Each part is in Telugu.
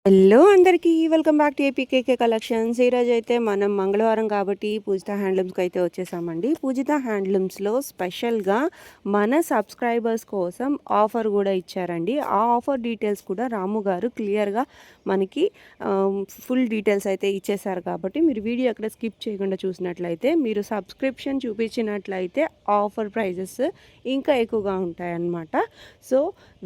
హలో అందరికీ welcome back to APKK collections. ఈరోజు అయితే మనం మంగళవారం కాబట్టి పూజిత హ్యాండ్లూమ్స్కి అయితే వచ్చేసామండి. పూజిత హ్యాండ్లూమ్స్లో స్పెషల్గా మన సబ్స్క్రైబర్స్ కోసం ఆఫర్ కూడా ఇచ్చారండి. ఆ ఆఫర్ డీటెయిల్స్ కూడా రాము గారు క్లియర్గా మనకి ఫుల్ డీటెయిల్స్ అయితే ఇచ్చేసారు. కాబట్టి మీరు వీడియో అక్కడ స్కిప్ చేయకుండా చూసినట్లయితే, మీరు సబ్స్క్రిప్షన్ చూపించినట్లయితే ఆఫర్ ప్రైజెస్ ఇంకా ఎక్కువగా ఉంటాయన్నమాట. సో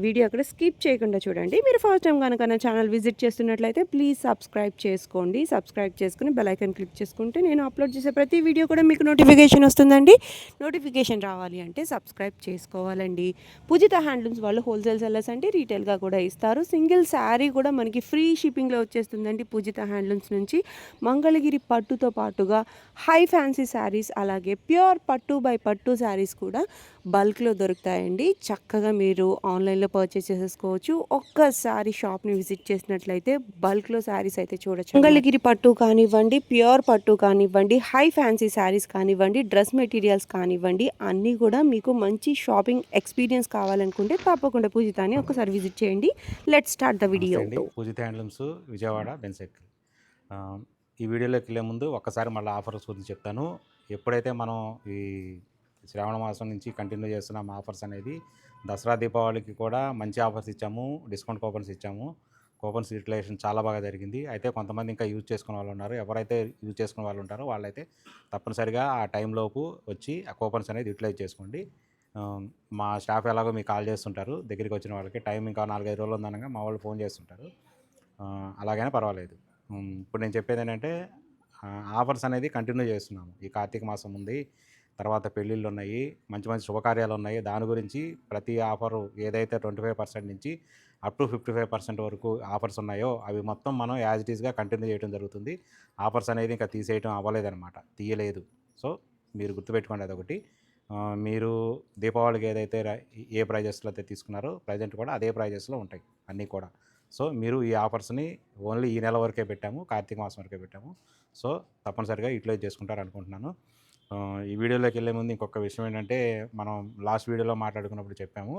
వీడియో అక్కడ స్కిప్ చేయకుండా చూడండి. మీరు ఫస్ట్ టైం కనుక నా ఛానల్ విజిట్ చేస్తున్నట్లయితే ప్లీజ్ సబ్స్క్రైబ్ చేసుకోండి. సబ్స్క్రైబ్ చేసుకుని బెల్ ఐకాన్ క్లిక్ చేసుకుంటే నేను అప్లోడ్ చేసే ప్రతి వీడియో కూడా మీకు నోటిఫికేషన్ వస్తుందండి. నోటిఫికేషన్ రావాలి అంటే సబ్స్క్రైబ్ చేసుకోవాలండి. పూజిత హ్యాండ్లూమ్స్ వాళ్ళు హోల్సేల్ సెల్లర్స్ అంటే రీటైల్గా కూడా ఇస్తారు. సింగిల్ శారీ కూడా మనకి ఫ్రీ షిప్పింగ్లో వచ్చేస్తుందండి పూజిత హ్యాండ్లూమ్స్ నుంచి. మంగళగిరి పట్టుతో పాటుగా హై ఫ్యాన్సీ శారీస్, అలాగే ప్యూర్ పట్టు బై పట్టు శారీస్ కూడా బల్క్లో దొరుకుతాయండి. చక్కగా మీరు ఆన్లైన్లో పర్చేస్ చేసేసుకోవచ్చు. ఒక్కసారి షాప్ని విజిట్ చేసినట్లయితే బల్క్లో శారీస్ అయితే చూడొచ్చు. మంగళగిరి పట్టు కానివ్వండి, ప్యూర్ పట్టు కానివ్వండి, హై ఫ్యాన్సీ శారీస్ కానివ్వండి, డ్రెస్ మెటీరియల్స్ కానివ్వండి, అన్నీ కూడా మీకు మంచి షాపింగ్ ఎక్స్పీరియన్స్ కావాలనుకుంటే తప్పకుండా పూజితాని ఒకసారి విజిట్ చేయండి. Let's start the video. Poojitha handlooms, Vijayawada, బెన్సెక్. ఈ వీడియోలోకి వెళ్ళే ముందు ఒక్కసారి మళ్ళీ ఆఫర్స్ గురించి చెప్తాను. ఎప్పుడైతే మనం ఈ శ్రావణ మాసం నుంచి కంటిన్యూ చేస్తున్నాం ఆఫర్స్ అనేది, దసరా దీపావళికి కూడా మంచి ఆఫర్స్ ఇచ్చాము, డిస్కౌంట్ కూపన్స్ ఇచ్చాము. కూపన్స్ యూటిలైజేషన్ చాలా బాగా జరిగింది. అయితే కొంతమంది ఇంకా యూజ్ చేసుకునే వాళ్ళు ఉన్నారు. ఎవరైతే యూజ్ చేసుకునే వాళ్ళు ఉంటారో వాళ్ళైతే తప్పనిసరిగా ఆ టైంలోపు వచ్చి ఆ కూపన్స్ అనేది యూటిలైజ్ చేసుకోండి. మా స్టాఫ్ ఎలాగో మీకు కాల్ చేస్తుంటారు. దగ్గరికి వచ్చిన వాళ్ళకి టైం ఇంకా 4-5 రోజులు ఉందనగా మా వాళ్ళు ఫోన్ చేస్తుంటారు. అలాగైనా పర్వాలేదు. ఇప్పుడు నేను చెప్పేది ఏంటంటే, ఆఫర్స్ అనేది కంటిన్యూ చేస్తున్నాము. ఈ కార్తీక మాసం ఉంది, తర్వాత పెళ్ళిళ్ళు ఉన్నాయి, మంచి మంచి శుభకార్యాలు ఉన్నాయి. దాని గురించి ప్రతి ఆఫరు ఏదైతే 25% నుంచి అప్ టు 55% వరకు ఆఫర్స్ ఉన్నాయో అవి మొత్తం మనం యాజ్ ఇట్ ఈస్గా కంటిన్యూ చేయడం జరుగుతుంది. ఆఫర్స్ అనేది ఇంకా తీసేయడం అవ్వలేదన్నమాట, తీయలేదు. సో మీరు గుర్తుపెట్టుకోండి అదొకటి. మీరు దీపావళికి ఏదైతే ఏ ప్రైజెస్లో అయితే తీసుకున్నారో ప్రజెంట్ కూడా అదే ప్రైజెస్లో ఉంటాయి అన్నీ కూడా. సో మీరు ఈ ఆఫర్స్ని ఓన్లీ ఈ నెల వరకే పెట్టాము, కార్తీక మాసం వరకే పెట్టాము. సో తప్పనిసరిగా యూటిలైజ్ చేసుకుంటారు అనుకుంటున్నాను. ఈ వీడియోలోకి వెళ్ళే ముందు ఇంకొక విషయం ఏంటంటే, మనం లాస్ట్ వీడియోలో మాట్లాడుకున్నప్పుడు చెప్పాము,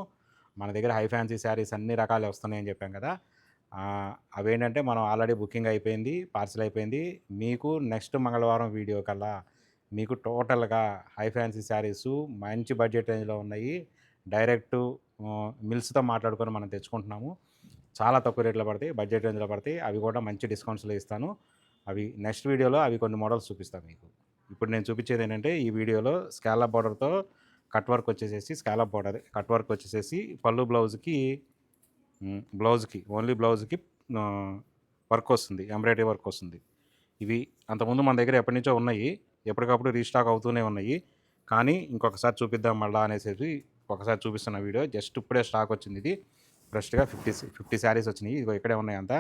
మన దగ్గర హై ఫ్యాన్సీ శారీస్ అన్ని రకాలు వస్తున్నాయని చెప్పాం కదా. అవేంటంటే మనం ఆల్రెడీ బుకింగ్ అయిపోయింది, పార్సిల్ అయిపోయింది. మీకు నెక్స్ట్ మంగళవారం వీడియో కల్లా మీకు టోటల్గా హై ఫ్యాన్సీ శారీసు మంచి బడ్జెట్ రేంజ్లో ఉన్నాయి. డైరెక్ట్ మిల్స్తో మాట్లాడుకొని మనం తెచ్చుకుంటున్నాము. చాలా తక్కువ రేట్లో పడతాయి, బడ్జెట్ రేంజ్లో పడతాయి. అవి కూడా మంచి డిస్కౌంట్స్లో ఇస్తాను. అవి నెక్స్ట్ వీడియోలో అవి కొన్ని మోడల్స్ చూపిస్తాను మీకు. ఇప్పుడు నేను చూపించేది ఏంటంటే, ఈ వీడియోలో స్కాలప్ బార్డర్తో కట్ వర్క్ వచ్చేసేసి, స్కాలప్ బార్డర్ కట్ వర్క్ వచ్చేసేసి పళ్ళు బ్లౌజ్కి ఓన్లీ బ్లౌజ్కి వర్క్ వస్తుంది, ఎంబ్రాయిడరీ వర్క్ వస్తుంది. ఇవి అంతకుముందు మన దగ్గర ఎప్పటి నుంచో ఉన్నాయి, ఎప్పటికప్పుడు రీస్టాక్ అవుతూనే ఉన్నాయి. కానీ ఇంకొకసారి చూపిద్దాం మళ్ళీ అనేసి ఒకసారి చూపిస్తున్న వీడియో. జస్ట్ ఇప్పుడే స్టాక్ వచ్చింది. ఇది ఫ్రెష్గా 50 శారీస్ వచ్చినాయి. ఇదిగో ఇక్కడే ఉన్నాయి అంతా.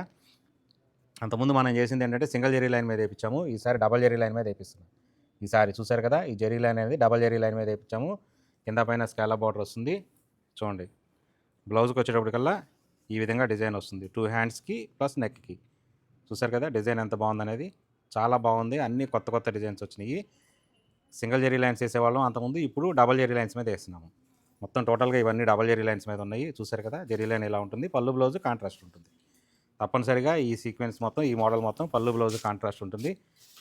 అంతకుముందు మనం చేసింది ఏంటంటే సింగిల్ జెరీ లైన్ మీద వేయించాము, ఈసారి డబల్ జెరీ లైన్ మీద వేపిస్తున్నాం. ఈసారి చూసారు కదా, ఈ జెరీ లైన్ అనేది డబల్ జెరీ లైన్ మీద వేయించాము. కింద పైన స్కాలప్ బార్డర్ వస్తుంది. చూడండి, బ్లౌజ్కి వచ్చేటప్పటికల్లా ఈ విధంగా డిజైన్ వస్తుంది, 2 హ్యాండ్స్కి ప్లస్ నెక్కి. చూసారు కదా డిజైన్ ఎంత బాగుందనేది, చాలా బాగుంది. అన్నీ కొత్త కొత్త డిజైన్స్ వచ్చినాయి. సింగిల్ జెరీ లైన్స్ వేసేవాళ్ళం అంతకుముందు, ఇప్పుడు డబల్ జెరీ లైన్స్ మీద వేస్తున్నాము. మొత్తం టోటల్గా ఇవన్నీ డబల్ జెరీ లైన్స్ మీద ఉన్నాయి. చూసారు కదా జెరీ లైన్ ఎలా ఉంటుంది, పళ్ళు బ్లౌజ్ కాంట్రాస్ట్ ఉంటుంది. తప్పనిసరిగా ఈ సీక్వెన్స్ మొత్తం, ఈ మోడల్ మొత్తం పళ్ళు బ్లౌజ్ కాంట్రాస్ట్ ఉంటుంది.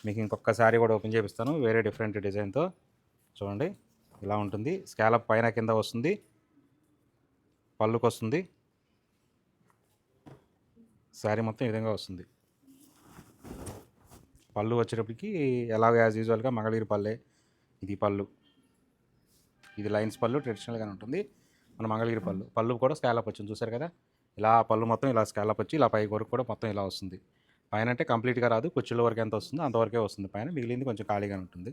మీకు ఇంకొకసారి కూడా ఓపెన్ చేపిస్తాను వేరే డిఫరెంట్ డిజైన్తో. చూడండి ఇలా ఉంటుంది. స్కాలప్ పైన కింద వస్తుంది, పళ్ళుకి వస్తుంది, శారీ మొత్తం ఈ విధంగా వస్తుంది. పళ్ళు వచ్చేటప్పటికి ఎలాగో యాజ్ యూజువల్గా మంగళగిరి పల్లె, ఇది పళ్ళు, ఇది లైన్స్ పళ్ళు ట్రెడిషనల్గానే ఉంటుంది. మన మంగళగిరి పళ్ళు కూడా స్కాలప్ వచ్చింది. చూసారు కదా, ఇలా పళ్ళు మొత్తం ఇలా స్కాలప్ వచ్చి ఇలా పై వరకు కూడా మొత్తం ఇలా వస్తుంది. పైన అంటే కంప్లీట్గా రాదు, కుర్చీల వరకు ఎంత వస్తుందో అంతవరకే వస్తుంది. పైన మిగిలింది కొంచెం ఖాళీగానే ఉంటుంది.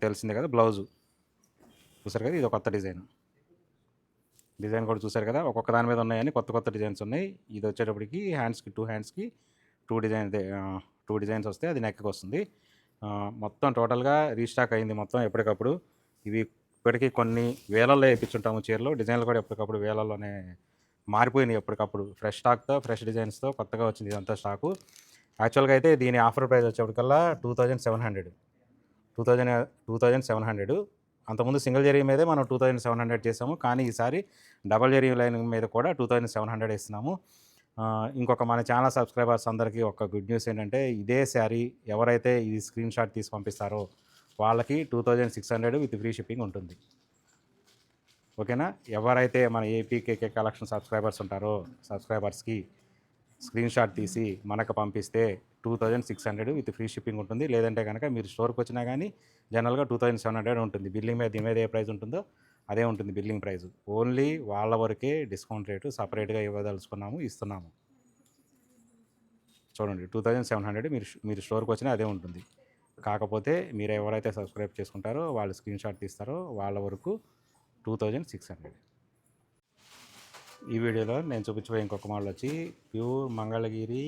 తెలిసిందే కదా. బ్లౌజు చూసారు కదా, ఇది ఒక కొత్త డిజైన్ కూడా చూసారు కదా. ఒక్కొక్క దాని మీద ఉన్నాయని కొత్త కొత్త డిజైన్స్ ఉన్నాయి. ఇది వచ్చేటప్పటికి హ్యాండ్స్కి 2 హ్యాండ్స్కి 2 డిజైన్స్ వస్తాయి, అది నెక్కి వస్తుంది. మొత్తం టోటల్గా రీస్టాక్ అయింది మొత్తం ఎప్పటికప్పుడు. ఇవి ఇప్పటికీ కొన్ని వేలల్లో వేయించుంటాము చీరలు. డిజైన్లు కూడా ఎప్పటికప్పుడు వేలల్లోనే మారిపోయినాయి. ఎప్పటికప్పుడు ఫ్రెష్ స్టాక్తో, ఫ్రెష్ డిజైన్స్తో కొత్తగా వచ్చింది ఇదంతా స్టాకు. యాక్చువల్గా అయితే దీని ఆఫర్ ప్రైస్ వచ్చేప్పటికల్లా 2700. అంతకుముందు సింగిల్ జెరీ మీదే మనం 2700 చేసాము. కానీ ఈసారి డబల్ జెరీ లైన్ మీద కూడా 2700 ఇస్తున్నాము. ఇంకొక మన ఛానల్ సబ్స్క్రైబర్స్ అందరికీ ఒక గుడ్ న్యూస్ ఏంటంటే, ఇదే శారీ ఎవరైతే ఈ స్క్రీన్ షాట్ తీసి పంపిస్తారో వాళ్ళకి 2600 విత్ ఫ్రీ షిప్పింగ్ ఉంటుంది. ఓకేనా? ఎవరైతే మన ఏపీకేకే కలెక్షన్ సబ్స్క్రైబర్స్ ఉంటారో సబ్స్క్రైబర్స్కి స్క్రీన్ షాట్ తీసి మనకు పంపిస్తే 2600 విత్ ఫ్రీ షిప్పింగ్ ఉంటుంది. లేదంటే కనుక మీరు స్టోర్కి వచ్చినా కానీ జనరల్గా 2700 ఉంటుంది. బిల్లింగ్ మీద దీని మీద ఏ ప్రైస్ ఉంటుందో అదే ఉంటుంది బిల్లింగ్ ప్రైస్. ఓన్లీ వాళ్ళ వరకే డిస్కౌంట్ రేటు సపరేట్గా ఇస్తున్నాము. చూడండి 2700 మీరు స్టోర్కి వచ్చినా అదే ఉంటుంది. కాకపోతే మీరు ఎవరైతే సబ్స్క్రైబ్ చేసుకుంటారో వాళ్ళు స్క్రీన్ షాట్ తీస్తారో వాళ్ళ వరకు 2600. ఈ వీడియోలో నేను చూపించబోయే ఇంకొక మోడల్ వచ్చి pure Mangalagiri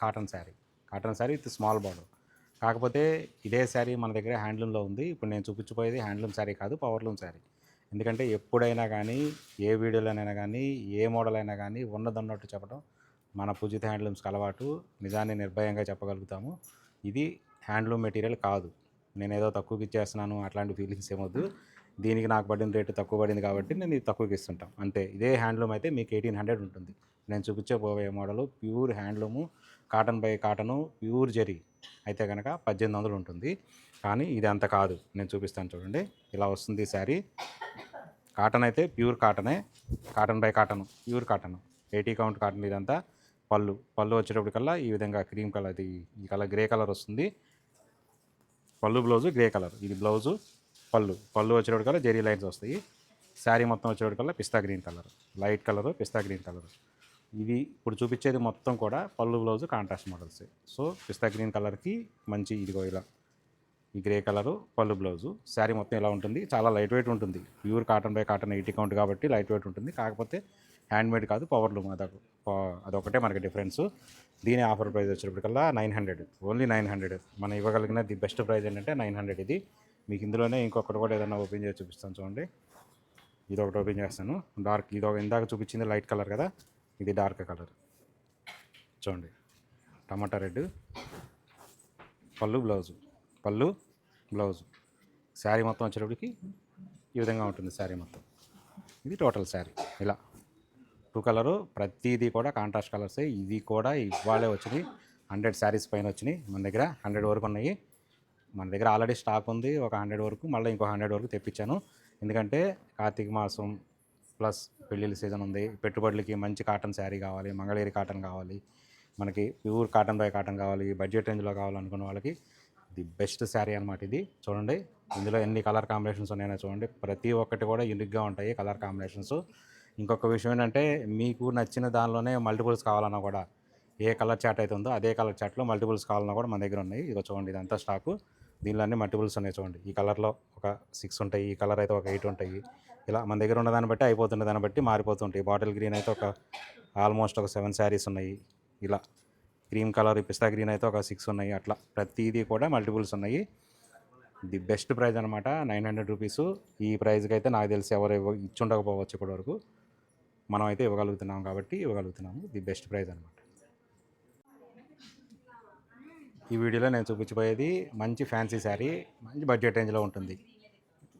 cotton sari with small border. కాకపోతే ఇదే శారీ మన దగ్గర హ్యాండ్లూమ్లో ఉంది. ఇప్పుడు నేను చూపించబోయేది హ్యాండ్లూమ్ శారీ కాదు, పవర్లూమ్ శారీ. ఎందుకంటే ఎప్పుడైనా కానీ ఏ వీడియోలోనైనా కానీ ఏ మోడల్ అయినా కానీ ఉన్నదన్నట్టు చెప్పడం మన పూజిత హ్యాండ్లూమ్స్కి అలవాటు. నిజాన్ని నిర్భయంగా చెప్పగలుగుతాము. ఇది హ్యాండ్లూమ్ మెటీరియల్ కాదు. నేనేదో తక్కువకి ఇచ్చేస్తున్నాను అట్లాంటి ఫీలింగ్స్ ఏమొద్దు. దీనికి నాకు పడిన రేటు తక్కువ పడింది కాబట్టి నేను ఇది తక్కువకి ఇస్తుంటాం అంతే. ఇదే హ్యాండ్లూమ్ అయితే మీకు 1800 ఉంటుంది. నేను చూపించబోయే model pure handloom, cotton by cotton, pure zari అయితే కనుక 1800 ఉంటుంది. కానీ ఇది అంత కాదు. నేను చూపిస్తాను చూడండి. ఇలా వస్తుంది శారీ. కాటన్ అయితే ప్యూర్ కాటనే, cotton by cotton, pure cotton, 80 count cotton. ఇదంతా పళ్ళు వచ్చేటప్పటికల్లా ఈ విధంగా క్రీమ్ కలర్, ఈ కలర్ గ్రే కలర్ వస్తుంది. పళ్ళు బ్లౌజు గ్రే కలర్, ఇది బ్లౌజు పళ్ళు వచ్చేటప్పటికల్లా జెరీ లైన్స్ వస్తాయి. శారీ మొత్తం వచ్చేటప్పటికల్లా pista green colour, light colour pista green colour. ఇది ఇప్పుడు చూపించేది మొత్తం కూడా పళ్ళు blouse contrast models. So pista green కలర్కి మంచి ఇదిగో ఇలా ఈ గ్రే కలరు పళ్ళు బ్లౌజు. శారీ మొత్తం ఇలా ఉంటుంది. చాలా లైట్ వెయిట్ ఉంటుంది. Pure cotton by cotton 80 count కాబట్టి లైట్ వెయిట్ ఉంటుంది. కాకపోతే హ్యాండ్మేడ్ కాదు, పవర్లూమ్. అదొకటే మనకి డిఫరెన్స్. దీని ఆఫర్ ప్రైస్ వచ్చేటప్పటికల్లా 900, ఓన్లీ 900. మనం ఇవ్వగలిగిన ది బెస్ట్ ప్రైస్ ఏంటంటే 900. ఇది మీకు ఇందులోనే ఇంకొకటి కూడా ఏదైనా ఓపెన్ చేసి చూపిస్తాను చూడండి. ఇది ఒకటి ఓపెన్ చేస్తాను. డార్క్, ఇది ఇందాక చూపించింది లైట్ కలర్ కదా, ఇది డార్క్ కలర్ చూడండి. టమాటా రెడ్, పళ్ళు బ్లౌజు. శారీ మొత్తం వచ్చేటప్పటికి ఈ విధంగా ఉంటుంది. శారీ మొత్తం ఇది టోటల్ శారీ ఇలా 2 కలరు. ప్రతిదీ కూడా కాంట్రాస్ట్ కలర్సే. ఇది కూడా ఇవాళే వచ్చినాయి. 100 శారీస్ పైన వచ్చినాయి. మన దగ్గర 100 వరకు ఉన్నాయి. మన దగ్గర ఆల్రెడీ స్టాక్ ఉంది ఒక 100 వరకు. మళ్ళీ ఇంకో 100 వరకు తెప్పించాను. ఎందుకంటే కార్తీక మాసం ప్లస్ పెళ్ళిళ్ళ సీజన్ ఉంది. పెట్టుబడులకి మంచి కాటన్ శారీ కావాలి, మంగళగిరి కాటన్ కావాలి, మనకి ప్యూర్ కాటన్ బై కాటన్ కావాలి, బడ్జెట్ రేంజ్లో కావాలనుకున్న వాళ్ళకి ది బెస్ట్ శారీ అనమాట ఇది. చూడండి ఇందులో ఎన్ని కలర్ కాంబినేషన్స్ ఉన్నాయో చూడండి. ప్రతి ఒక్కటి కూడా యూనిక్గా ఉంటాయి కలర్ కాంబినేషన్స్. ఇంకొక విషయం ఏంటంటే మీకు నచ్చిన దానిలోనే మల్టిపుల్స్ కావాలన్నా కూడా ఏ కలర్ చాట్ అయితే ఉందో అదే కలర్ చాట్లో మల్టిపుల్స్ కావాలన్నా కూడా మన దగ్గర ఉన్నాయి. ఇదిగో చూడండి, ఇదంతా స్టాకు. దీనిలో అన్ని మల్టిపుల్స్ ఉన్నాయి చూడండి. ఈ కలర్లో ఒక 6 ఉంటాయి, ఈ కలర్ అయితే ఒక 8 ఉంటాయి. ఇలా మన దగ్గర ఉన్న దాన్ని బట్టి అయిపోతున్న దాన్ని బట్టి మారిపోతుంటాయి. బాటిల్ గ్రీన్ అయితే ఆల్మోస్ట్ ఒక 7 శారీస్ ఉన్నాయి. ఇలా క్రీమ్ కలర్, పిస్తా గ్రీన్ అయితే ఒక 6 ఉన్నాయి. అట్లా ప్రతిదీ కూడా మల్టిపుల్స్ ఉన్నాయి. ది బెస్ట్ ప్రైస్ అనమాట 900 రూపీస్. ఈ ప్రైస్కి అయితే నాకు తెలిసి ఎవరు ఇచ్చుండకపోవచ్చు ఇప్పటి వరకు. మనం అయితే ఇవ్వగలుగుతున్నాం కాబట్టి ఇవ్వగలుగుతున్నాము. ది బెస్ట్ ప్రైస్ అనమాట. ఈ వీడియోలో నేను చూపించబోయేది మంచి ఫ్యాన్సీ శారీ, మంచి బడ్జెట్ రేంజ్లో ఉంటుంది.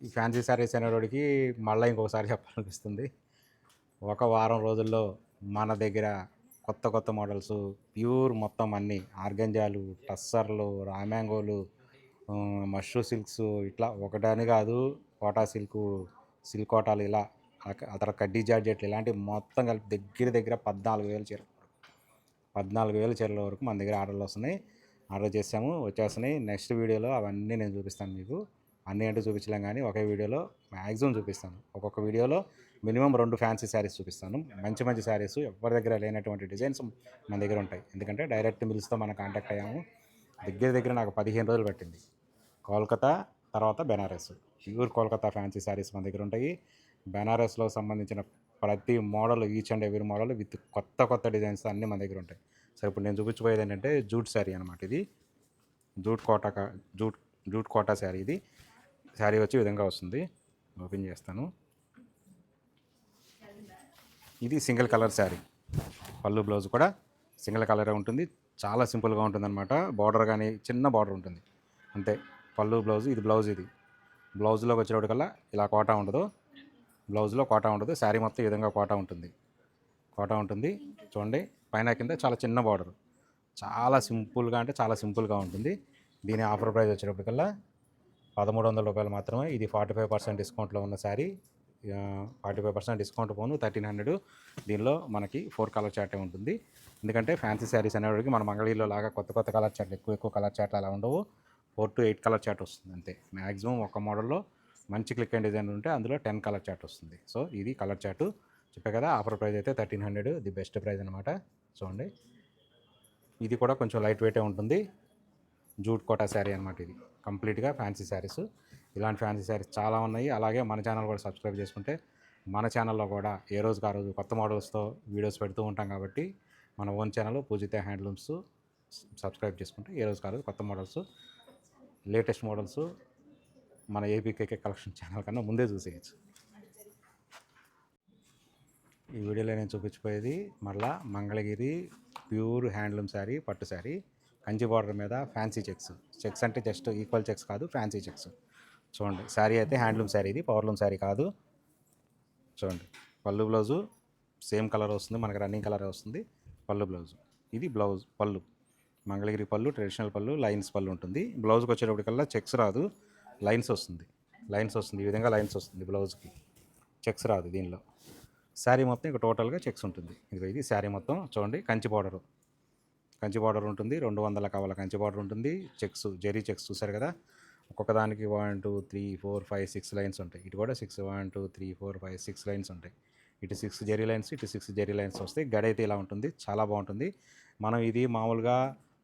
ఈ ఫ్యాన్సీ శారీస్ అనేవాడికి మళ్ళీ ఇంకొకసారి చెప్పాలనిపిస్తుంది. ఒక వారం రోజుల్లో మన దగ్గర కొత్త మోడల్స్ ప్యూర్ మొత్తం అన్నీ ఆర్గంజాలు, టస్సర్లు, రామ్యాంగోలు, మష్రూ సిల్క్స్, ఇట్లా ఒకటని కాదు, కోటా సిల్క్ కోటాలు, ఇలా ఆ తర్వాత కడ్డీ జార్జెట్లు, ఇలాంటివి మొత్తం కలిపి దగ్గర 14,000 చీరల వరకు మన దగ్గర ఆర్డర్లు వస్తున్నాయి. ఆర్డర్ చేసాము, వచ్చేస్తున్నాయి. నెక్స్ట్ వీడియోలో అవన్నీ నేను చూపిస్తాను మీకు. అన్నీ అంటే చూపించలేం కానీ ఒకే వీడియోలో మ్యాక్సిమం చూపిస్తాను. ఒక్కొక్క వీడియోలో మినిమం 2 ఫ్యాన్సీ శారీస్ చూపిస్తాను. మంచి శారీస్ ఎవరి దగ్గర లేనటువంటి డిజైన్స్ మన దగ్గర ఉంటాయి. ఎందుకంటే డైరెక్ట్ మిల్స్తో మనం కాంటాక్ట్ అయ్యాము. దగ్గర నాకు 15 రోజులు పట్టింది. కోల్కతా తర్వాత బెనారస్, ప్యూర్ కోల్కతా ఫ్యాన్సీ శారీస్ మన దగ్గర ఉంటాయి. బెనారస్లో సంబంధించిన ప్రతి model, each and every model with కొత్త డిజైన్స్ అన్నీ మన దగ్గర ఉంటాయి. సరే ఇప్పుడు నేను చూపించబోయేది ఏంటంటే జూట్ శారీ అనమాట. ఇది జూట్ కోటా శారీ. ఇది శారీ వచ్చి విధంగా వస్తుంది. ఓపెన్ చేస్తాను. ఇది సింగిల్ కలర్ శారీ. పళ్ళు బ్లౌజ్ కూడా సింగిల్ కలరే ఉంటుంది. చాలా సింపుల్గా ఉంటుంది అనమాట. బార్డర్ కానీ చిన్న బార్డర్ ఉంటుంది అంతే. పళ్ళు బ్లౌజ్, ఇది బ్లౌజ్లోకి వచ్చేటప్పటికల్లా ఇలా కోటా ఉండదు. బ్లౌజ్లో కోటా ఉండదు. శారీ మొత్తం ఈ విధంగా కోటా ఉంటుంది. చూడండి పైన కింద చాలా చిన్న బార్డర్, చాలా సింపుల్గా అంటే చాలా సింపుల్గా ఉంటుంది. దీని ఆఫర్ ప్రైస్ వచ్చేటప్పటికల్లా 1,300 రూపాయలు మాత్రమే. ఇది 45% డిస్కౌంట్లో ఉన్న శారీ. 45% డిస్కౌంట్ పోను 1,300. దీనిలో మనకి 4 కలర్ చార్టే ఉంటుంది. ఎందుకంటే ఫ్యాన్సీ శారీస్ అనేవాడికి మన మంగళగిరిలో లాగా కొత్త కొత్త కలర్ చార్ట్లు ఎక్కువ కలర్ చార్ట్లు అలా ఉండవు. 4 to 8 కలర్ చార్ట్ వస్తుంది అంతే. మ్యాక్సిమం ఒక మోడల్లో మంచి క్లిక్ అండ్ డిజైన్ ఉంటే అందులో 10 కలర్ చార్ట్ వస్తుంది. సో ఇది కలర్ చార్టు చెప్పే కదా. ఆఫర్ ప్రైస్ అయితే 1,300, ది బెస్ట్ ప్రైస్ అనమాట. చూడండి, ఇది కూడా కొంచెం లైట్ వెయిటే ఉంటుంది. జూట్ కోటా శారీ అనమాట. ఇది కంప్లీట్గా ఫ్యాన్సీ శారీస్. ఇలాంటి ఫ్యాన్సీ శారీస్ చాలా ఉన్నాయి. అలాగే మన ఛానల్ కూడా సబ్స్క్రైబ్ చేసుకుంటే మన ఛానల్లో కూడా ఏ రోజుకి ఆ రోజు కొత్త మోడల్స్తో వీడియోస్ పెడుతూ ఉంటాం కాబట్టి మన ఓన్ ఛానల్ పూజిత హ్యాండ్లూమ్స్ సబ్స్క్రైబ్ చేసుకుంటే ఏ రోజుకి ఆ రోజు కొత్త మోడల్స్, లేటెస్ట్ మోడల్స్ మన ఏపీకేకే కలెక్షన్ ఛానల్ కన్నా ముందే చూసేయచ్చు. ఈ వీడియోలో నేను చూపించిపోయేది మళ్ళా మంగళగిరి ప్యూర్ హ్యాండ్లూమ్ శారీ, పట్టు శారీ, కంచి బార్డర్ మీద ఫ్యాన్సీ చెక్స్. చెక్స్ అంటే జస్ట్ ఈక్వల్ చెక్స్ కాదు, ఫ్యాన్సీ చెక్స్. చూడండి, శారీ అయితే హ్యాండ్లూమ్ శారీ, ఇది పవర్లూమ్ శారీ కాదు. చూడండి, పళ్ళు బ్లౌజు సేమ్ కలర్ వస్తుంది, మనకి రన్నింగ్ కలర్ వస్తుంది పళ్ళు బ్లౌజు. ఇది బ్లౌజ్ పళ్ళు, మంగళగిరి పళ్ళు, ట్రెడిషనల్ పళ్ళు, లైన్స్ పళ్ళు ఉంటుంది. బ్లౌజ్కి వచ్చేటప్పటికల్లా చెక్స్ రాదు, లైన్స్ వస్తుంది. ఈ విధంగా లైన్స్ వస్తుంది బ్లౌజ్కి, చెక్స్ రాదు దీనిలో. శారీ మొత్తం ఇక టోటల్గా చెక్స్ ఉంటుంది. ఇది శారీ మొత్తం చూడండి, కంచి బార్డర్ ఉంటుంది. 200 కవల కంచి బార్డర్ ఉంటుంది. చెక్స్, జెరీ చెక్స్ చూసారు కదా. ఒక్కొక్క దానికి 1 2 3 4 5 6 లైన్స్ ఉంటాయి. ఇటు కూడా 6 1 2 3 4 5 6 లైన్స్ ఉంటాయి. ఇటు 6 జెరీ లైన్స్, ఇటు 6 జెరీ లైన్స్ వస్తాయి. గడ అయితే ఇలా ఉంటుంది, చాలా బాగుంటుంది. మనం ఇది మామూలుగా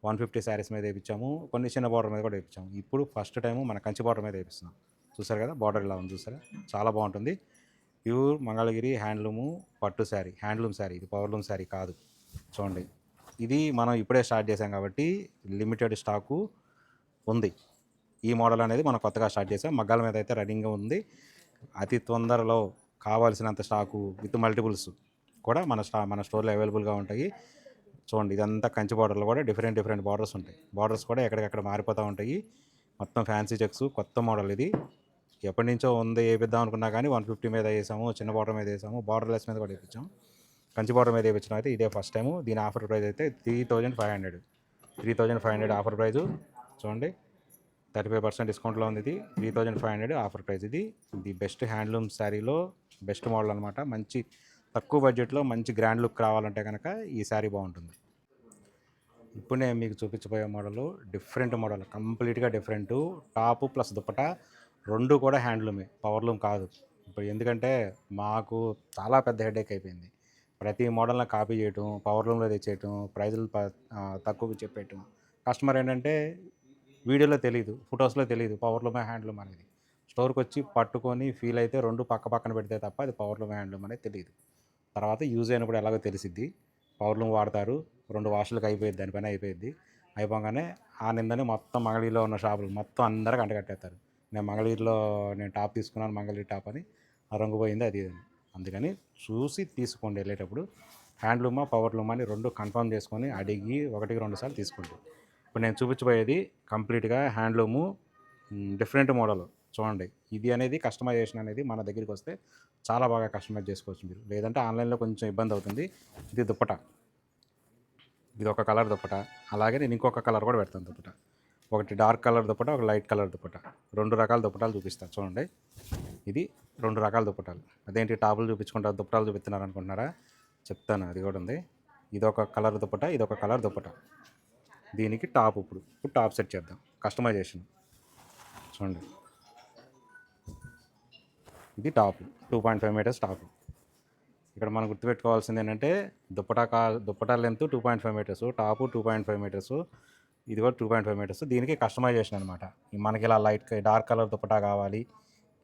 150 శారీస్ మీద వేయించాము, కొన్ని చిన్న బార్డర్ మీద కూడా వేయించాము. ఇప్పుడు ఫస్ట్ టైము మన కంచి బార్డర్ మీద వేపిస్తున్నాం. చూసారు కదా, బార్డర్ ఇలా ఉంది చూసారా, చాలా బాగుంటుంది. ప్యూర్ మంగళగిరి హ్యాండ్లూము పట్టు శారీ, హ్యాండ్లూమ్ శారీ, ఇది పవర్లూమ్ శారీ కాదు. చూడండి, ఇది మనం ఇప్పుడే స్టార్ట్ చేసాం కాబట్టి లిమిటెడ్ స్టాకు ఉంది. ఈ మోడల్ అనేది మనం కొత్తగా స్టార్ట్ చేసాం. మగ్గాల మీద అయితే రన్నింగ్ ఉంది. అతి తొందరలో కావాల్సినంత స్టాకు విత్ మల్టిపుల్స్ కూడా మన స్టోర్లో అవైలబుల్గా ఉంటాయి. చూడండి, ఇదంతా కంచి బార్డర్లో కూడా డిఫరెంట్ బార్డర్స్ ఉంటాయి. బార్డర్స్ కూడా ఎక్కడికక్కడ మారిపోతూ ఉంటాయి. మొత్తం ఫ్యాన్సీ చెక్స్, కొత్త మోడల్ ఇది. ఎప్పటి నుంచో ఉంది, వేపిద్దాం అనుకున్నా కానీ 150 మీద వేసాము, చిన్న బార్డర్ మీద వేసాము, బార్డర్లెస్ మీద కూడా వేయించాము. కంచి బార్డర్ మీద వేయించడం అయితే ఇదే ఫస్ట్ టైము. దీని ఆఫర్ ప్రైస్ అయితే 3,500 ఆఫర్ ప్రైజు. చూడండి, 35% డిస్కౌంట్లో ఉంది. ఇది 3,500 ఆఫర్ ప్రైస్. ఇది బెస్ట్ హ్యాండ్లూమ్ శారీలో బెస్ట్ మోడల్ అనమాట. మంచి తక్కువ బడ్జెట్లో మంచి గ్రాండ్ లుక్ రావాలంటే కనుక ఈ శారీ బాగుంటుంది. ఇప్పుడు నేను మీకు చూపించబోయే మోడల్ డిఫరెంట్ మోడల్, కంప్లీట్గా డిఫరెంట్. టాపు ప్లస్ దుప్పట రెండు కూడా హ్యాండ్లూమే, పవర్లూమ్ కాదు. ఇప్పుడు ఎందుకంటే మాకు చాలా పెద్ద హెడేక్ అయిపోయింది. ప్రతి మోడల్ని కాపీ చేయటం, పవర్లూమ్లో తెచ్చేయటం, ప్రైజులు తక్కువకి చెప్పేయటం. కస్టమర్ ఏంటంటే వీడియోలో తెలియదు, ఫొటోస్లో తెలియదు పవర్లూమే హ్యాండ్లూమ్ అనేది. స్టోర్కి వచ్చి పట్టుకొని ఫీల్ అయితే రెండు పక్కన పెడితే తప్ప అది పవర్లూమ్ హ్యాండ్లూమ్ అనేది తెలియదు. తర్వాత యూజ్ అయినప్పుడు ఎలాగో తెలిసిద్ది. పవర్లూమ్ వాడతారు, 2 వాషులకు అయిపోయింది, దానిపైన అయిపోగానే ఆ నిందని మొత్తం మంగళగిరిలో ఉన్న షాపులు మొత్తం అందరికి అంటగట్టేస్తారు. నేను మంగళగిరిలో టాప్ తీసుకున్నాను, మంగళగిరి టాప్ అని, ఆ రంగు పోయింది అది. అందుకని చూసి తీసుకోండి వెళ్ళేటప్పుడు. హ్యాండ్లూమా పవర్లూమా అని 2 కన్ఫర్మ్ చేసుకొని అడిగి 1-2 సార్లు తీసుకోండి. ఇప్పుడు నేను చూపించబోయేది కంప్లీట్గా హ్యాండ్లూము, డిఫరెంట్ మోడల్. చూడండి, ఇది అనేది కస్టమైజేషన్ అనేది మన దగ్గరికి వస్తే చాలా బాగా కస్టమైజ్ చేసుకోవచ్చు మీరు. లేదంటే ఆన్లైన్లో కొంచెం ఇబ్బంది అవుతుంది. ఇది దుప్పట, ఇది ఒక కలర్ దుప్పట. అలాగే నేను ఇంకొక కలర్ కూడా పెడతాను దుప్పట. ఒకటి డార్క్ కలర్ దుప్పట, ఒక లైట్ కలర్ దుప్పట. 2 రకాల దుప్పటాలు చూపిస్తాను చూడండి. ఇది 2 రకాల దుప్పటాలు. అదేంటి టాపులు చూపించుకుంటారు, దుప్పటాలు చూపిస్తున్నారు అనుకుంటున్నారా? చెప్తాను, అది కూడా ఉంది. ఇదొక కలర్ దుప్పట, ఇదొక కలర్ దుప్పట. దీనికి టాప్ ఇప్పుడు టాప్ సెట్ చేద్దాం, కస్టమైజేషన్. చూడండి, ఇది టాప్ 2.5 మీటర్స్ టాప్. ఇక్కడ మనం గుర్తుపెట్టుకోవాల్సింది ఏంటంటే dupatta length 2.5 metres, top 2.5 metres, ఇది కూడా 2.5 మీటర్స్. దీనికి కస్టమైజేషన్ అనమాట. మనకి ఇలా డార్క్ కలర్ దుప్పటా కావాలి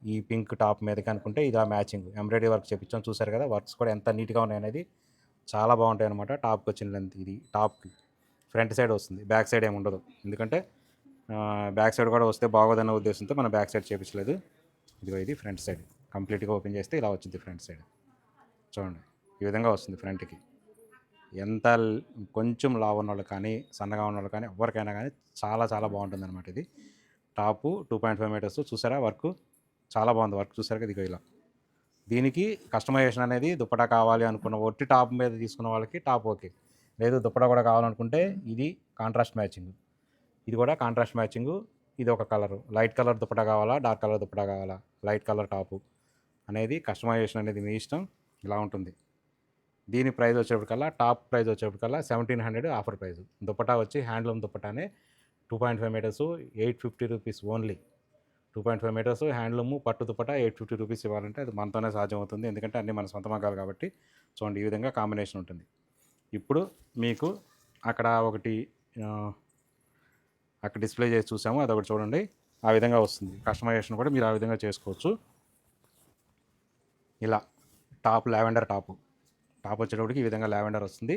ఈ పింక్ టాప్ మీదకి అనుకుంటే ఇది ఆ మ్యాచింగ్ ఎంబ్రాయిడరీ వర్క్ చేపించాం. చూసారు కదా, వర్క్స్ కూడా ఎంత నీట్గా ఉన్నాయి అనేది, చాలా బాగుంటాయి అనమాట. టాప్కి వచ్చిన లెంత్ ఇది. టాప్కి ఫ్రంట్ సైడ్ వస్తుంది, బ్యాక్ సైడ్ ఏమి ఉండదు. ఎందుకంటే బ్యాక్ సైడ్ కూడా వస్తే బాగోదన్న ఉద్దేశంతో మనం బ్యాక్ సైడ్ చేపించలేదు. ఇది ఫ్రంట్ సైడ్. కంప్లీట్గా ఓపెన్ చేస్తే ఇలా వచ్చింది ఫ్రంట్ సైడ్. చూడండి, ఈ విధంగా వస్తుంది ఫ్రంట్కి. ఎంత కొంచెం లావు ఉన్న వాళ్ళు కానీ సన్నగా ఉన్న వాళ్ళు కానీ ఎవరికైనా కానీ చాలా చాలా బాగుంటుంది అనమాట. ఇది టాపు 2.5 మీటర్స్. చూసారా వర్క్, చాలా బాగుంది వర్క్. చూసారా ఇది ఇలా. దీనికి కస్టమైజేషన్ అనేది దుప్పటా కావాలి అనుకున్న ఒట్టి టాప్ మీద తీసుకున్న వాళ్ళకి టాప్ ఓకే. లేదు దుప్పటా కూడా కావాలనుకుంటే ఇది కాంట్రాస్ట్ మ్యాచింగ్, ఇది కూడా కాంట్రాస్ట్ మ్యాచింగు. ఇది ఒక కలరు, లైట్ కలర్ దుప్పటా కావాలా, డార్క్ కలర్ దుప్పటా కావాలా, లైట్ కలర్ టాపు అనేది కస్టమైజేషన్ అనేది మీ ఇష్టం. ఇలా ఉంటుంది. దీని ప్రైస్ వచ్చేప్పటికల్లా, టాప్ ప్రైస్ వచ్చేప్పటికల్లా 1700 ఆఫర్ ప్రైస్. దుప్పటా వచ్చి హ్యాండ్లూమ్ దుప్పటానే 2.5 metres 850 rupees only. 2.5 metres handloom పట్టు దుప్పటా 850 రూపీస్ ఇవ్వాలంటే అది మనతోనే సాధ్యం అవుతుంది, ఎందుకంటే అన్నీ మన సొంత మగ్గాలు కాబట్టి. చూడండి, ఈ విధంగా కాంబినేషన్ ఉంటుంది. ఇప్పుడు మీకు అక్కడ ఒకటి అక్కడ డిస్ప్లే చేసి చూసాము, అదొకటి చూడండి. ఆ విధంగా వస్తుంది. కస్టమైజేషన్ కూడా మీరు ఆ విధంగా చేసుకోవచ్చు. ఇలా టాప్ లావెండర్ టాప్ వచ్చేటప్పటికి ఈ విధంగా లావెండర్ వస్తుంది.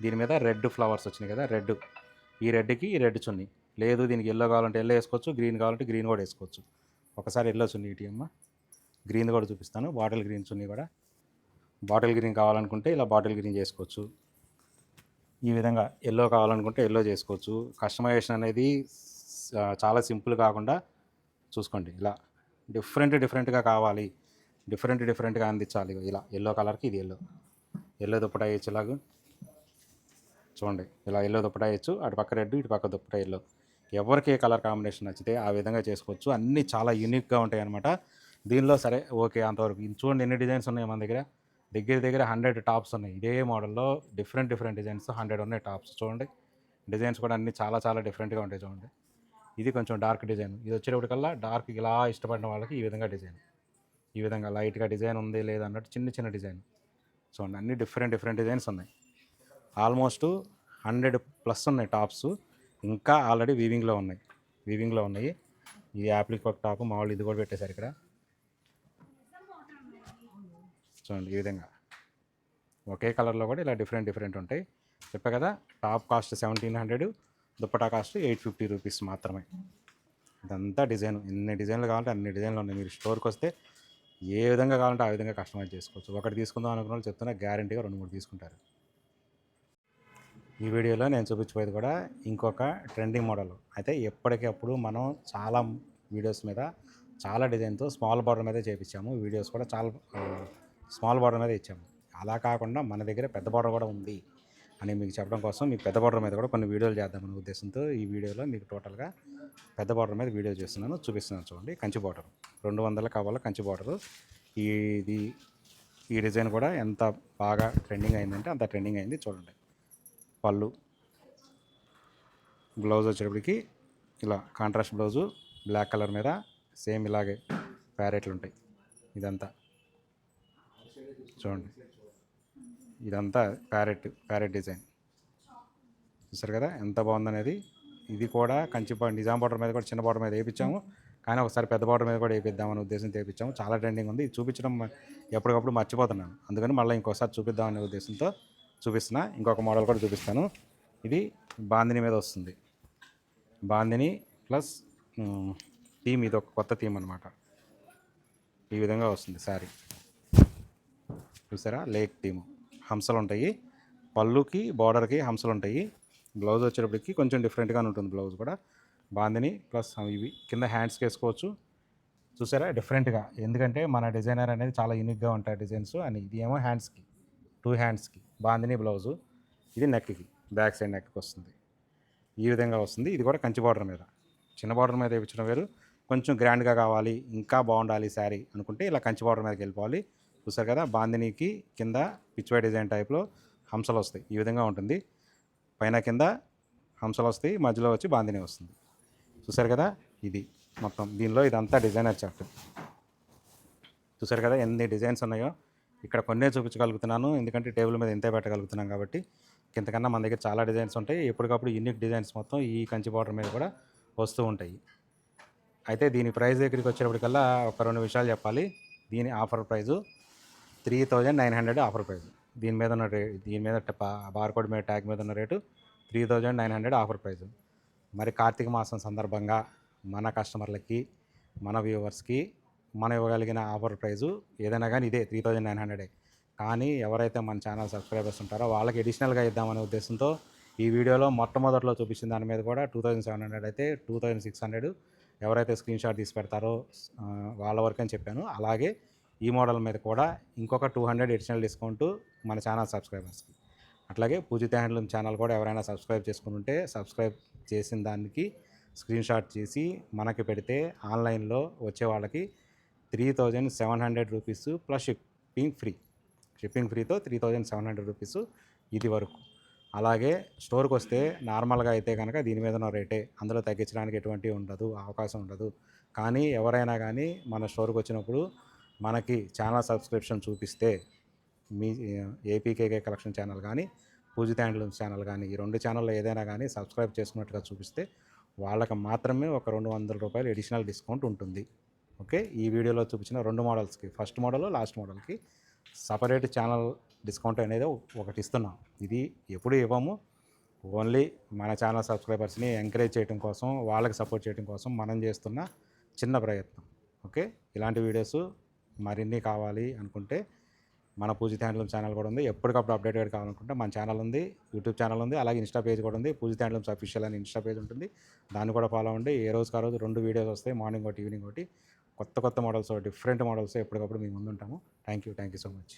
దీని మీద రెడ్ ఫ్లవర్స్ వచ్చినాయి కదా, రెడ్, ఈ రెడ్కి ఈ రెడ్ చున్నీ. లేదు దీనికి ఎల్లో కావాలంటే ఎల్లో వేసుకోవచ్చు, గ్రీన్ కావాలంటే గ్రీన్ కూడా వేసుకోవచ్చు. ఒకసారి ఎల్లో చున్నీ ఇటీ అమ్మ, గ్రీన్ కూడా చూపిస్తాను. బాటిల్ గ్రీన్ చున్నీ కూడా, బాటిల్ గ్రీన్ కావాలనుకుంటే ఇలా బాటిల్ గ్రీన్ చేసుకోవచ్చు. ఈ విధంగా ఎల్లో కావాలనుకుంటే ఎల్లో చేసుకోవచ్చు. కస్టమైజేషన్ అనేది చాలా సింపుల్ కాకుండా చూసుకోండి. ఇలా డిఫరెంట్గా కావాలి, డిఫరెంట్గా అందించాలి. ఇలా ఎల్లో కలర్కి ఇది ఎల్లో దుప్పటా వేయచ్చు. ఇలాగ చూడండి, ఇలా ఎల్లో దుప్పటా వేయచ్చు. అటు పక్క రెడ్, ఇటు పక్క దుప్పటా ఎల్లో. ఎవరికి ఏ కలర్ కాంబినేషన్ నచ్చితే ఆ విధంగా చేసుకోవచ్చు. అన్నీ చాలా యూనిక్గా ఉంటాయి అన్నమాట. దీనిలో సరే ఓకే అంతవరకు. చూడండి ఎన్ని డిజైన్స్ ఉన్నాయి మన దగ్గర 100 టాప్స్ ఉన్నాయి. ఇదే మోడల్లో డిఫరెంట్ డిజైన్స్ 100 ఉన్నాయి టాప్స్. చూడండి, డిజైన్స్ కూడా అన్నీ చాలా డిఫరెంట్గా ఉంటాయి. చూడండి, ఇది కొంచెం డార్క్ డిజైన్. ఇది వచ్చేటప్పటికల్లా డార్క్ ఇలా ఇష్టపడిన వాళ్ళకి ఈ విధంగా డిజైన్, ఈ విధంగా లైట్గా డిజైన్ ఉంది లేదన్నట్టు చిన్న డిజైన్. చూడండి, అన్నీ డిఫరెంట్ డిజైన్స్ ఉన్నాయి. ఆల్మోస్ట్ 100+ ఉన్నాయి టాప్స్. ఇంకా ఆల్రెడీ వీవింగ్లో ఉన్నాయి. ఈ యాప్లిక్ టాప్ మామూలు ఇది కూడా పెట్టేశారు ఇక్కడ. చూడండి, ఈ విధంగా ఒకే కలర్లో కూడా ఇలా డిఫరెంట్ ఉంటాయి. చెప్పా కదా, top cost 1700, dupatta cost 850 rupees మాత్రమే. ఇదంతా డిజైన్. ఎన్ని డిజైన్లు కావాలంటే అన్ని డిజైన్లు ఉన్నాయి. మీరు స్టోర్కి వస్తే ఏ విధంగా కావాలంటే ఆ విధంగా కస్టమైజ్ చేసుకోవచ్చు. ఒకటి తీసుకుందాం అనుకున్న వాళ్ళు చెప్తున్నా, గ్యారంటీగా 2-3 తీసుకుంటారు. ఈ వీడియోలో నేను చూపించబోయేది కూడా ఇంకొక ట్రెండింగ్ మోడల్. అయితే ఎప్పటికప్పుడు మనం చాలా వీడియోస్ మీద చాలా డిజైన్తో స్మాల్ బార్డర్ మీద చేయించాము. వీడియోస్ కూడా చాలా స్మాల్ బార్డర్ మీద ఇచ్చాము. అలా కాకుండా మన దగ్గర పెద్ద బార్డర్ కూడా ఉంది అని మీకు చెప్పడం కోసం మీకు పెద్ద బార్డర్ మీద కూడా కొన్ని వీడియోలు చేద్దామనే ఉద్దేశంతో ఈ వీడియోలో మీకు టోటల్గా పెద్ద బార్డర్ మీద వీడియో చూపిస్తున్నాను. చూడండి, కంచి బార్డర్ 200 కావాలా కంచి బార్డరు. ఈ డిజైన్ కూడా ఎంత బాగా ట్రెండింగ్ అయిందంటే అంత ట్రెండింగ్ అయింది. చూడండి, పళ్ళు, బ్లౌజ్ వచ్చేటప్పటికి ఇలా కాంట్రాస్ట్ బ్లౌజు బ్లాక్ కలర్ మీద సేమ్ ఇలాగే ప్యారెట్లు ఉంటాయి. ఇదంతా చూడండి, ఇదంతా ప్యారెట్ డిజైన్. చూసారు కదా ఎంత బాగుందనేది. ఇది కూడా కంచి నిజాం బార్డర్ మీద కూడా చిన్న బార్డర్ మీద వేయించాము, కానీ ఒకసారి పెద్ద బార్డర్ మీద కూడా వేయిద్దామనే ఉద్దేశంతో వేయించాము. చాలా ట్రెండింగ్ ఉంది. ఇది చూపించడం ఎప్పటికప్పుడు మర్చిపోతున్నాను, అందుకని మళ్ళీ ఇంకోసారి చూపిద్దామనే ఉద్దేశంతో చూపిస్తున్నా. ఇంకొక మోడల్ కూడా చూపిస్తాను. ఇది బాందిని మీద వస్తుంది. బాందిని ప్లస్ థీమ్, ఇది ఒక కొత్త థీమ్ అనమాట. ఈ విధంగా వస్తుంది శారీ. చూసారా, లేక్ థీమ్, హంసలు ఉంటాయి. పళ్ళుకి బార్డర్కి హంసలు ఉంటాయి. బ్లౌజ్ వచ్చేటప్పటికి కొంచెం డిఫరెంట్గానే ఉంటుంది. బ్లౌజ్ కూడా బాందిని ప్లస్ ఇవి కింద హ్యాండ్స్కి వేసుకోవచ్చు. చూసారా డిఫరెంట్గా, ఎందుకంటే మన డిజైనర్ అనేది చాలా యూనిక్గా ఉంటాయి డిజైన్స్ అని. ఇది ఏమో హ్యాండ్స్కి, 2 హ్యాండ్స్కి బాందిని బ్లౌజు. ఇది నెక్కి, బ్యాక్ సైడ్ నెక్కి వస్తుంది. ఈ విధంగా వస్తుంది. ఇది కూడా కంచి బార్డర్ మీద, చిన్న బార్డర్ మీద వేయించడం వేరు. కొంచెం గ్రాండ్గా కావాలి, ఇంకా బాగుండాలి శారీ అనుకుంటే ఇలా కంచి బార్డర్ మీదకి వెళ్ళిపోవాలి. చూసారు కదా, బాందినికి కింద పిచ్వై డిజైన్ టైప్లో హంసలు వస్తాయి. ఈ విధంగా ఉంటుంది. పైన కింద హంసలు వస్తాయి, మధ్యలో వచ్చి బాందిని వస్తుంది. చూసారు కదా, ఇది మొత్తం దీనిలో ఇదంతా డిజైనర్ చార్ట్. చూసారు కదా ఎన్ని డిజైన్స్ ఉన్నాయో. ఇక్కడ కొన్నే చూపించగలుగుతున్నాను, ఎందుకంటే టేబుల్ మీద ఇంతే పెట్టగలుగుతున్నాం కాబట్టి. ఇంతకన్నా మన దగ్గర చాలా డిజైన్స్ ఉంటాయి. ఎప్పటికప్పుడు యూనిక్ డిజైన్స్ మొత్తం ఈ కంచి బార్డర్ మీద కూడా వస్తూ ఉంటాయి. అయితే దీని ప్రైస్ దగ్గరికి వచ్చేటప్పటికల్లా ఒక 2 విషయాలు చెప్పాలి. దీని ఆఫర్ ప్రైజు 3900 ఆఫర్ ప్రైజ్. దీని మీద ఉన్న దీని మీద బార్కోడ్ మీద ట్యాగ్ మీద ఉన్న రేటు 3900 ఆఫర్ ప్రైజు. మరి కార్తీక మాసం సందర్భంగా మన కస్టమర్లకి, మన వ్యూవర్స్కి మనం ఇవ్వగలిగిన ఆఫర్ ప్రైజు ఏదైనా కానీ ఇదే 3900. కానీ ఎవరైతే మన ఛానల్ సబ్స్క్రైబర్స్ ఉంటారో వాళ్ళకి అడిషనల్గా ఇద్దామనే ఉద్దేశంతో ఈ వీడియోలో మొట్టమొదట్లో చూపించిన దాని మీద కూడా 2700 అయితే 2600 ఎవరైతే స్క్రీన్ షాట్ తీసి పెడతారో వాళ్ళ వరకు అని చెప్పాను. అలాగే ఈ మోడల్ మీద కూడా ఇంకొక 200 అడిషనల్ డిస్కౌంట్ మన ఛానల్ సబ్స్క్రైబర్స్కి. అట్లాగే పూజిత హ్యాండ్లూమ్ ఛానల్ కూడా ఎవరైనా సబ్స్క్రైబ్ చేసుకుని ఉంటే సబ్స్క్రైబ్ చేసిన దానికి స్క్రీన్ షాట్ చేసి మనకి పెడితే ఆన్లైన్లో వచ్చే వాళ్ళకి 3700 రూపీస్ ప్లస్ షిప్పింగ్ ఫ్రీతో 3700 రూపీస్ ఇది వరకు. అలాగే స్టోర్కి వస్తే నార్మల్గా అయితే కనుక దీని మీద ఉన్న రేటే, అందులో తగ్గించడానికి ఎటువంటి అవకాశం ఉండదు. కానీ ఎవరైనా కానీ మన స్టోర్కి వచ్చినప్పుడు మనకి ఛానల్ సబ్స్క్రిప్షన్ చూపిస్తే మీ ఏపీకేకే కలెక్షన్ ఛానల్ కానీ పూజిత హ్యాండ్లూమ్స్ ఛానల్ కానీ ఈ 2 ఛానల్లో ఏదైనా కానీ సబ్స్క్రైబ్ చేసుకున్నట్టుగా చూపిస్తే వాళ్ళకి మాత్రమే ఒక 200 రూపాయలు ఎడిషనల్ డిస్కౌంట్ ఉంటుంది. ఓకే, ఈ వీడియోలో చూపించిన 2 మోడల్స్కి, ఫస్ట్ మోడల్ లాస్ట్ మోడల్కి సపరేట్ ఛానల్ డిస్కౌంట్ అనేది ఒకటి ఇస్తున్నాం. ఇది ఎప్పుడు ఇవ్వము, ఓన్లీ మన ఛానల్ సబ్స్క్రైబర్స్ని ఎంకరేజ్ చేయడం కోసం, వాళ్ళకి సపోర్ట్ చేయడం కోసం మనం చేస్తున్న చిన్న ప్రయత్నం. ఓకే, ఇలాంటి వీడియోస్ మరిన్ని కావాలి అనుకుంటే మన పూజిత హ్యాండ్లూమ్ ఛానల్ కూడా ఉంది. ఎప్పటికప్పుడు అప్డేటెడ్ కావాలనుకుంటే మన ఛానల్ ఉంది, యూట్యూబ్ ఛానల్ ఉంది, అలాగే ఇన్స్టా పేజ్ కూడా ఉంది. పూజిత హ్యాండ్లూమ్స్ అఫీషియల్ అని ఇన్స్టా పేజ్ ఉంటుంది, దాన్ని కూడా ఫాలో అవ్వండి. ఏ రోజుకి ఆ రోజు 2 వీడియోస్ వస్తాయి, మార్నింగ్ ఒకటి ఈవినింగ్ ఒకటి. కొత్త మోడల్స్, డిఫరెంట్ మోడల్స్ ఎప్పటికప్పుడు మీ ముందు ఉంటాము. Thank you so much.